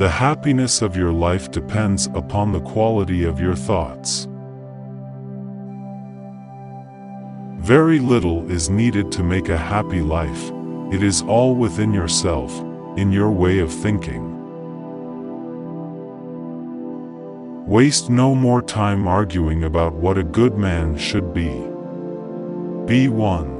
The happiness of your life depends upon the quality of your thoughts. Very little is needed to make a happy life. It is all within yourself, in your way of thinking. Waste no more time arguing about what a good man should be. Be one.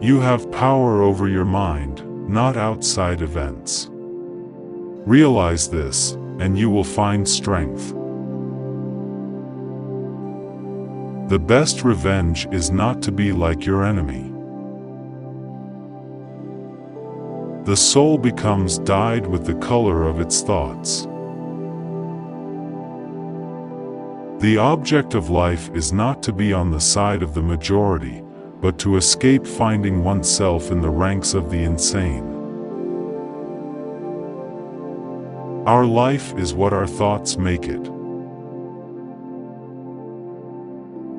You have power over your mind, not outside events. Realize this, and you will find strength. The best revenge is not to be like your enemy. The soul becomes dyed with the color of its thoughts. The object of life is not to be on the side of the majority, but to escape finding oneself in the ranks of the insane. Our life is what our thoughts make it.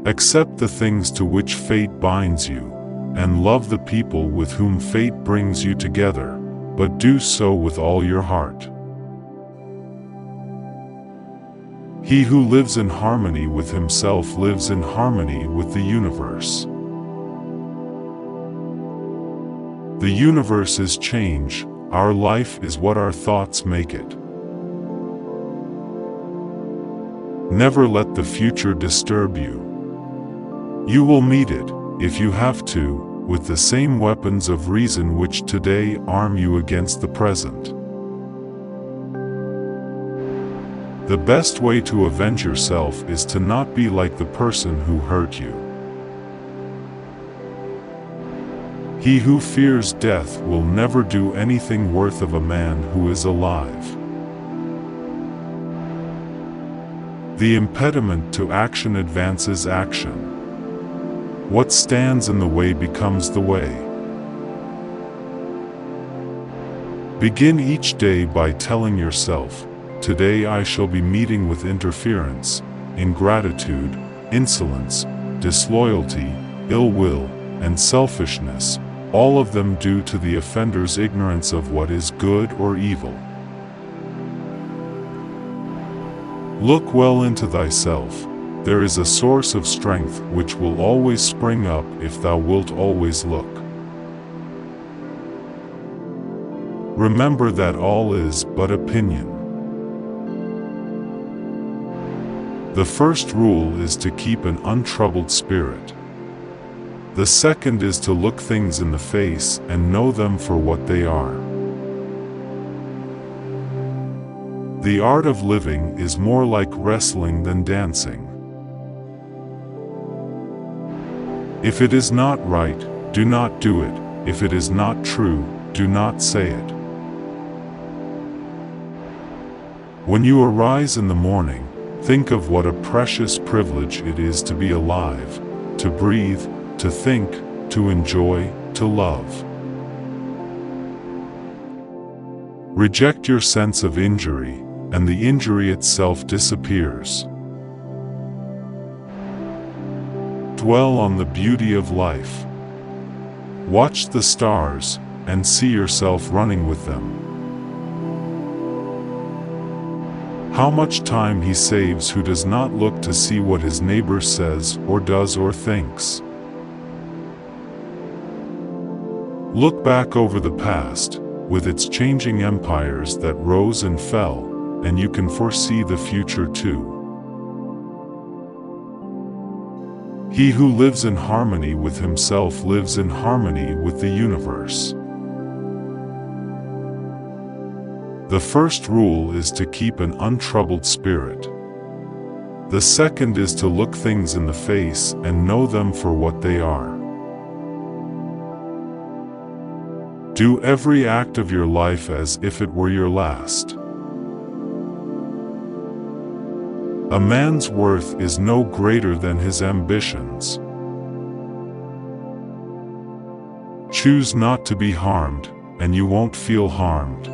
Accept the things to which fate binds you, and love the people with whom fate brings you together, but do so with all your heart. He who lives in harmony with himself lives in harmony with the universe. The universe is change, our life is what our thoughts make it. Never let the future disturb you. You will meet it, if you have to, with the same weapons of reason which today arm you against the present. The best way to avenge yourself is to not be like the person who hurt you. He who fears death will never do anything worth of a man who is alive. The impediment to action advances action. What stands in the way becomes the way. Begin each day by telling yourself, today I shall be meeting with interference, ingratitude, insolence, disloyalty, ill will, and selfishness, all of them due to the offender's ignorance of what is good or evil. Look well into thyself. There is a source of strength which will always spring up if thou wilt always look. Remember that all is but opinion. The first rule is to keep an untroubled spirit. The second is to look things in the face and know them for what they are. The art of living is more like wrestling than dancing. If it is not right, do not do it. If it is not true, do not say it. When you arise in the morning, think of what a precious privilege it is to be alive, to breathe, to think, to enjoy, to love. Reject your sense of injury, and the injury itself disappears. Dwell on the beauty of life. Watch the stars, and see yourself running with them. How much time he saves who does not look to see what his neighbor says or does or thinks. Look back over the past, with its changing empires that rose and fell, and you can foresee the future too. He who lives in harmony with himself lives in harmony with the universe. The first rule is to keep an untroubled spirit. The second is to look things in the face and know them for what they are. Do every act of your life as if it were your last. A man's worth is no greater than his ambitions. Choose not to be harmed, and you won't feel harmed.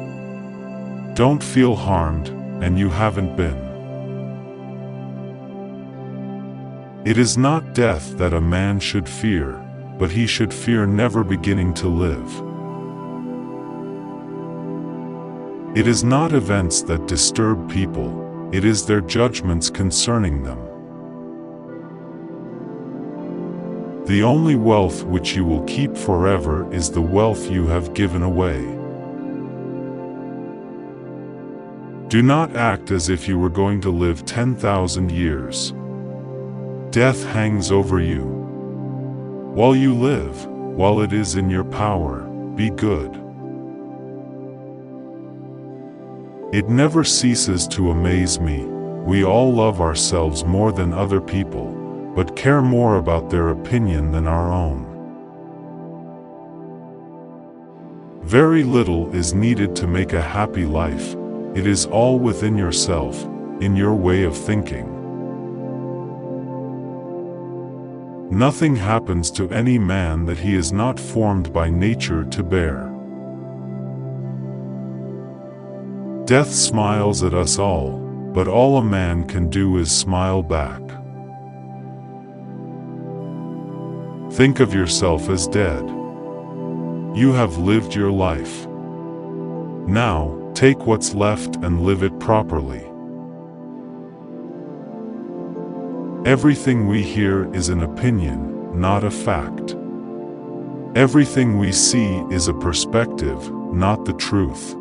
Don't feel harmed, and you haven't been. It is not death that a man should fear, but he should fear never beginning to live. It is not events that disturb people, it is their judgments concerning them. The only wealth which you will keep forever is the wealth you have given away. Do not act as if you were going to live 10,000 years. Death hangs over you. While you live, while it is in your power, be good. It never ceases to amaze me. We all love ourselves more than other people, but care more about their opinion than our own. Very little is needed to make a happy life. It is all within yourself, in your way of thinking. Nothing happens to any man that he is not formed by nature to bear. Death smiles at us all, but all a man can do is smile back. Think of yourself as dead. You have lived your life. Now, take what's left and live it properly. Everything we hear is an opinion, not a fact. Everything we see is a perspective, not the truth.